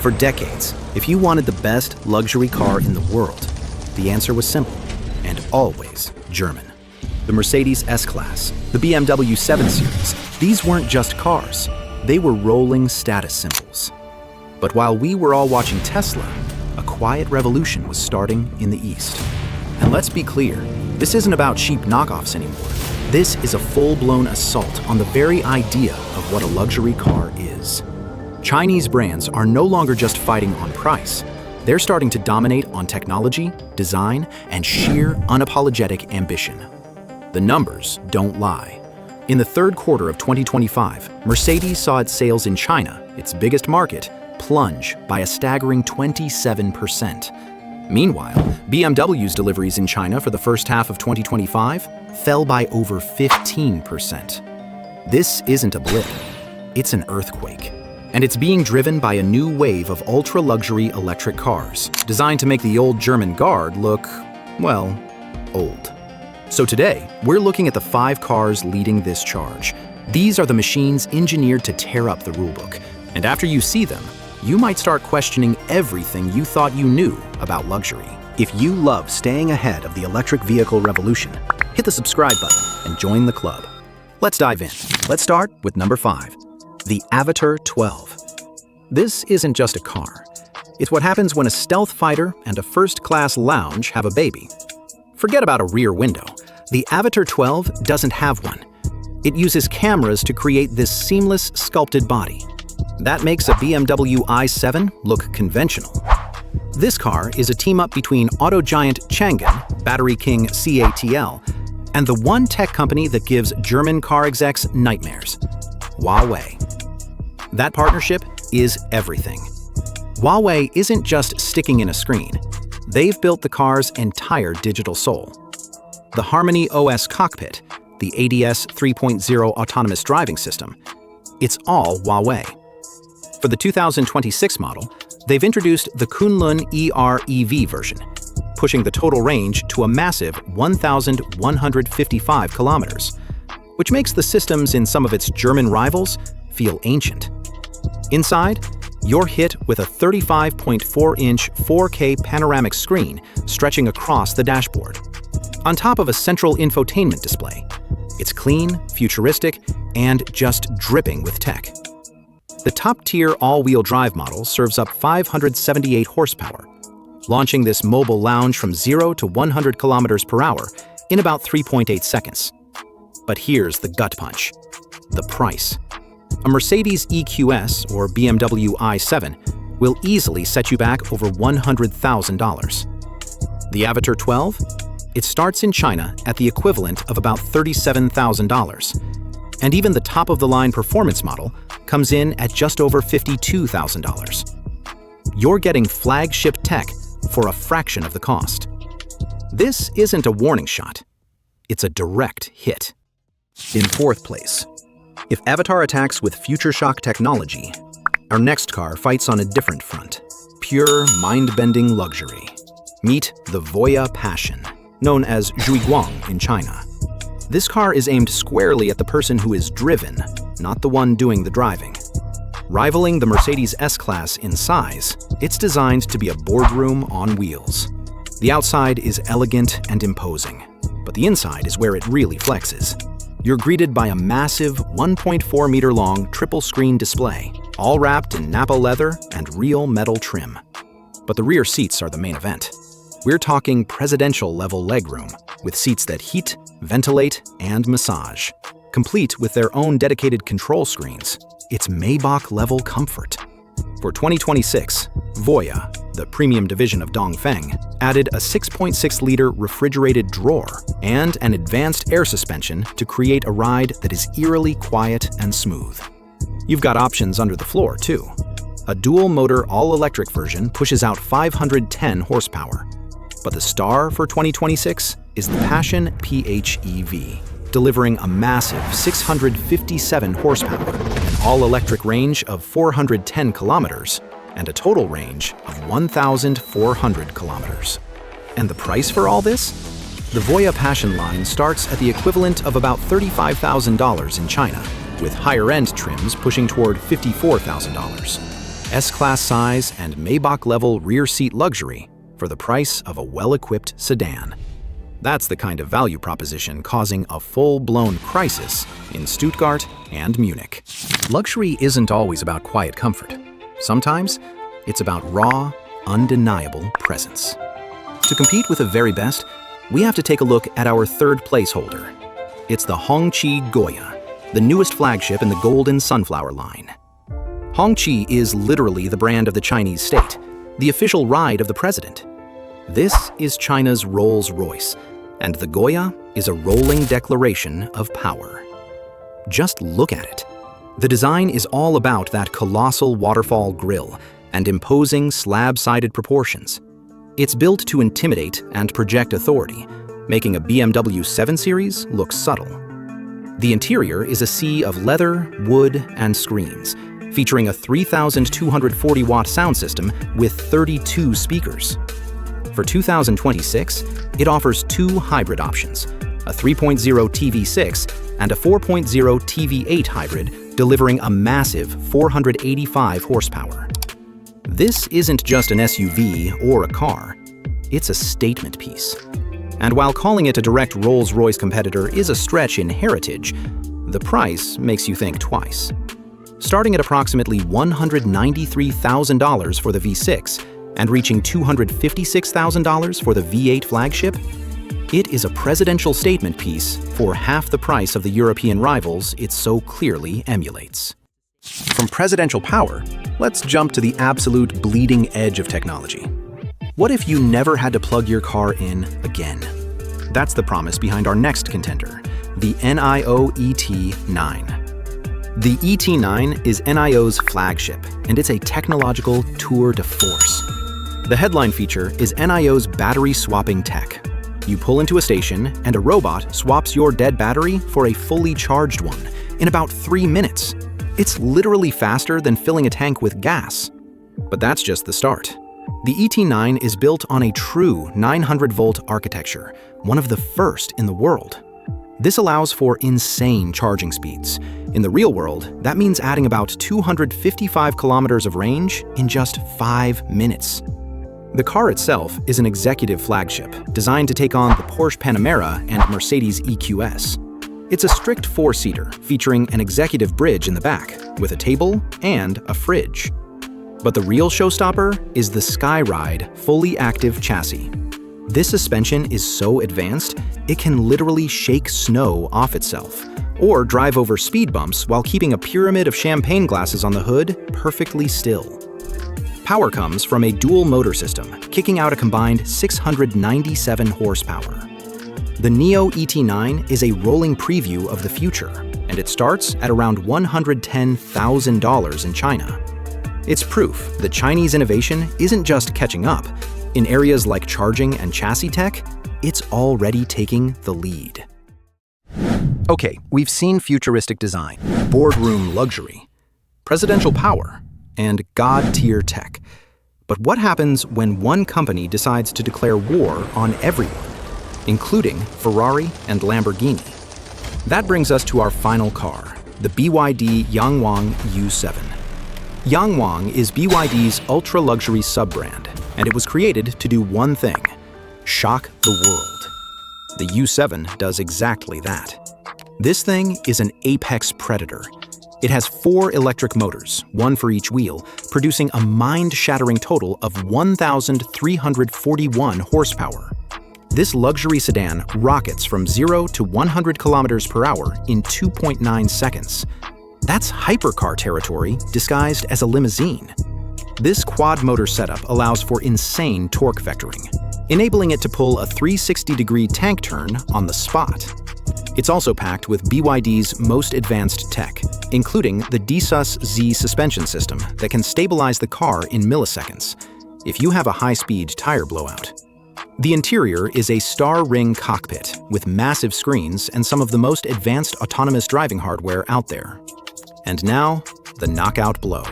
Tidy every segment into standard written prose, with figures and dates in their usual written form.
For decades, if you wanted the best luxury car in the world, the answer was simple and always German. The Mercedes S-Class, the BMW 7 Series, these weren't just cars. They were rolling status symbols. But while we were all watching Tesla, a quiet revolution was starting in the East. And let's be clear, this isn't about cheap knockoffs anymore. This is a full-blown assault on the very idea of what a luxury car is. Chinese brands are no longer just fighting on price. They're starting to dominate on technology, design, and sheer unapologetic ambition. The numbers don't lie. In the third quarter of 2025, Mercedes saw its sales in China, its biggest market, plunge by a staggering 27%. Meanwhile, BMW's deliveries in China for the first half of 2025 fell by over 15%. This isn't a blip, it's an earthquake. And it's being driven by a new wave of ultra-luxury electric cars, designed to make the old German guard look, well, old. So today, we're looking at the 5 cars leading this charge. These are the machines engineered to tear up the rulebook. And after you see them, you might start questioning everything you thought you knew about luxury. If you love staying ahead of the electric vehicle revolution, hit the subscribe button and join the club. Let's dive in. Let's start with number 5, the Avatr 12. This isn't just a car. It's what happens when a stealth fighter and a first-class lounge have a baby. Forget about a rear window. The Avatr 12 doesn't have one. It uses cameras to create this seamless, sculpted body. That makes a BMW i7 look conventional. This car is a team-up between auto giant Chang'an, battery king CATL, and the one tech company that gives German car execs nightmares, Huawei. That partnership is everything. Huawei isn't just sticking in a screen. They've built the car's entire digital soul. The Harmony OS cockpit, the ADS 3.0 autonomous driving system, it's all Huawei. For the 2026 model, they've introduced the Kunlun ER-EV version, pushing the total range to a massive 1,155 kilometers, which makes the systems in some of its German rivals feel ancient. Inside, you're hit with a 35.4-inch 4K panoramic screen stretching across the dashboard, on top of a central infotainment display. It's clean, futuristic, and just dripping with tech. The top-tier all-wheel drive model serves up 578 horsepower, launching this mobile lounge from 0 to 100 kilometers per hour in about 3.8 seconds. But here's the gut punch: the price. A Mercedes EQS or BMW i7 will easily set you back over $100,000. The Avatr 12? It starts in China at the equivalent of about $37,000. And even the top-of-the-line performance model comes in at just over $52,000. You're getting flagship tech for a fraction of the cost. This isn't a warning shot. It's a direct hit. In 4th place, if Avatr attacks with future shock technology, our next car fights on a different front. Pure, mind-bending luxury. Meet the Voyah Passion, known as Yangwang in China. This car is aimed squarely at the person who is driven, not the one doing the driving. Rivaling the Mercedes S-Class in size, it's designed to be a boardroom on wheels. The outside is elegant and imposing, but the inside is where it really flexes. You're greeted by a massive 1.4-meter-long triple-screen display, all wrapped in Napa leather and real metal trim. But the rear seats are the main event. We're talking presidential-level legroom, with seats that heat, ventilate, and massage. Complete with their own dedicated control screens, it's Maybach-level comfort. For 2026, Voyah, the premium division of Dongfeng, added a 6.6-liter refrigerated drawer and an advanced air suspension to create a ride that is eerily quiet and smooth. You've got options under the floor, too. A dual-motor all-electric version pushes out 510 horsepower. But the star for 2026 is the Passion PHEV, delivering a massive 657 horsepower, an all-electric range of 410 kilometers, and a total range of 1,400 kilometers. And the price for all this? The Voyah Passion line starts at the equivalent of about $35,000 in China, with higher-end trims pushing toward $54,000. S-Class size and Maybach-level rear seat luxury for the price of a well-equipped sedan. That's the kind of value proposition causing a full-blown crisis in Stuttgart and Munich. Luxury isn't always about quiet comfort. Sometimes it's about raw, undeniable presence. To compete with the very best, we have to take a look at our third placeholder. It's the Hongqi Guoya, the newest flagship in the golden sunflower line. Hongqi is literally the brand of the Chinese state, the official ride of the president. This is China's Rolls-Royce, and the Guoya is a rolling declaration of power. Just look at it. The design is all about that colossal waterfall grille and imposing slab-sided proportions. It's built to intimidate and project authority, making a BMW 7 Series look subtle. The interior is a sea of leather, wood, and screens, featuring a 3,240-watt sound system with 32 speakers. For 2026, it offers two hybrid options, a 3.0 TV6 and a 4.0 TV8 hybrid, delivering a massive 485 horsepower. This isn't just an SUV or a car, it's a statement piece. And while calling it a direct Rolls-Royce competitor is a stretch in heritage, the price makes you think twice. Starting at approximately $193,000 for the V6 and reaching $256,000 for the V8 flagship, it is a presidential statement piece for half the price of the European rivals it so clearly emulates. From presidential power, let's jump to the absolute bleeding edge of technology. What if you never had to plug your car in again? That's the promise behind our next contender, the NIO ET9. The ET9 is NIO's flagship, and it's a technological tour de force. The headline feature is NIO's battery-swapping tech. You pull into a station, and a robot swaps your dead battery for a fully charged one in about 3 minutes. It's literally faster than filling a tank with gas. But that's just the start. The ET9 is built on a true 900-volt architecture, one of the first in the world. This allows for insane charging speeds. In the real world, that means adding about 255 kilometers of range in just 5 minutes. The car itself is an executive flagship designed to take on the Porsche Panamera and Mercedes EQS. It's a strict 4-seater featuring an executive bridge in the back with a table and a fridge. But the real showstopper is the Skyride fully active chassis. This suspension is so advanced, it can literally shake snow off itself, or drive over speed bumps while keeping a pyramid of champagne glasses on the hood perfectly still. Power comes from a dual motor system, kicking out a combined 697 horsepower. The NIO ET9 is a rolling preview of the future, and it starts at around $110,000 in China. It's proof that Chinese innovation isn't just catching up. In areas like charging and chassis tech, it's already taking the lead. Okay, we've seen futuristic design, boardroom luxury, presidential power, and God-tier tech. But what happens when one company decides to declare war on everyone, including Ferrari and Lamborghini? That brings us to our final car, the BYD Yangwang U7. Yangwang is BYD's ultra-luxury sub-brand, and it was created to do one thing: shock the world. The U7 does exactly that. This thing is an apex predator. It has 4 electric motors, one for each wheel, producing a mind-shattering total of 1,341 horsepower. This luxury sedan rockets from 0 to 100 kilometers per hour in 2.9 seconds. That's hypercar territory disguised as a limousine. This quad-motor setup allows for insane torque vectoring, enabling it to pull a 360-degree tank turn on the spot. It's also packed with BYD's most advanced tech, including the DSUS Z suspension system that can stabilize the car in milliseconds if you have a high-speed tire blowout. The interior is a star ring cockpit with massive screens and some of the most advanced autonomous driving hardware out there. And now, the knockout blow.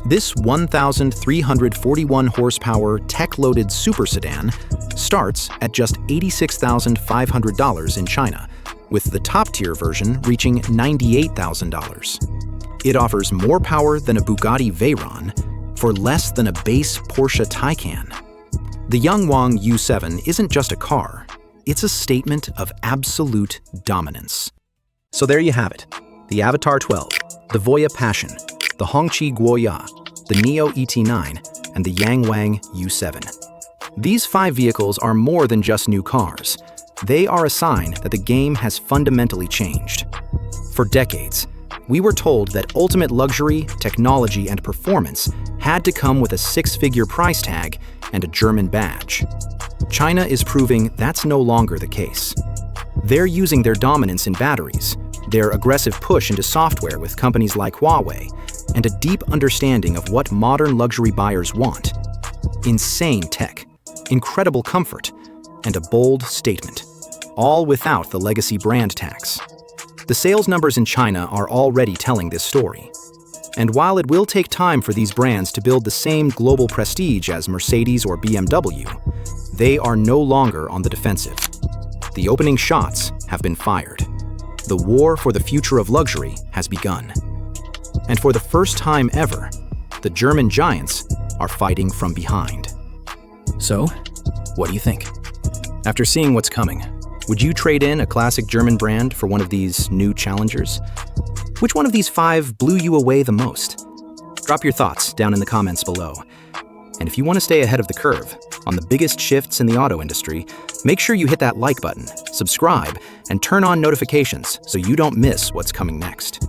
This 1,341 horsepower tech-loaded super sedan starts at just $86,500 in China, with the top-tier version reaching $98,000. It offers more power than a Bugatti Veyron, for less than a base Porsche Taycan. The Yangwang U7 isn't just a car, it's a statement of absolute dominance. So there you have it, the Avatr 12, the Voyah Passion, the Hongqi Guoya, the Neo ET9, and the Yangwang U7. These 5 vehicles are more than just new cars. They are a sign that the game has fundamentally changed. For decades, we were told that ultimate luxury, technology, and performance had to come with a 6-figure price tag and a German badge. China is proving that's no longer the case. They're using their dominance in batteries, their aggressive push into software with companies like Huawei, and a deep understanding of what modern luxury buyers want. Insane tech, incredible comfort, and a bold statement, all without the legacy brand tax. The sales numbers in China are already telling this story. And while it will take time for these brands to build the same global prestige as Mercedes or BMW, they are no longer on the defensive. The opening shots have been fired. The war for the future of luxury has begun. And for the first time ever, the German giants are fighting from behind. So, what do you think? After seeing what's coming, would you trade in a classic German brand for one of these new challengers? Which one of these 5 blew you away the most? Drop your thoughts down in the comments below. And if you want to stay ahead of the curve on the biggest shifts in the auto industry, make sure you hit that like button, subscribe, and turn on notifications so you don't miss what's coming next.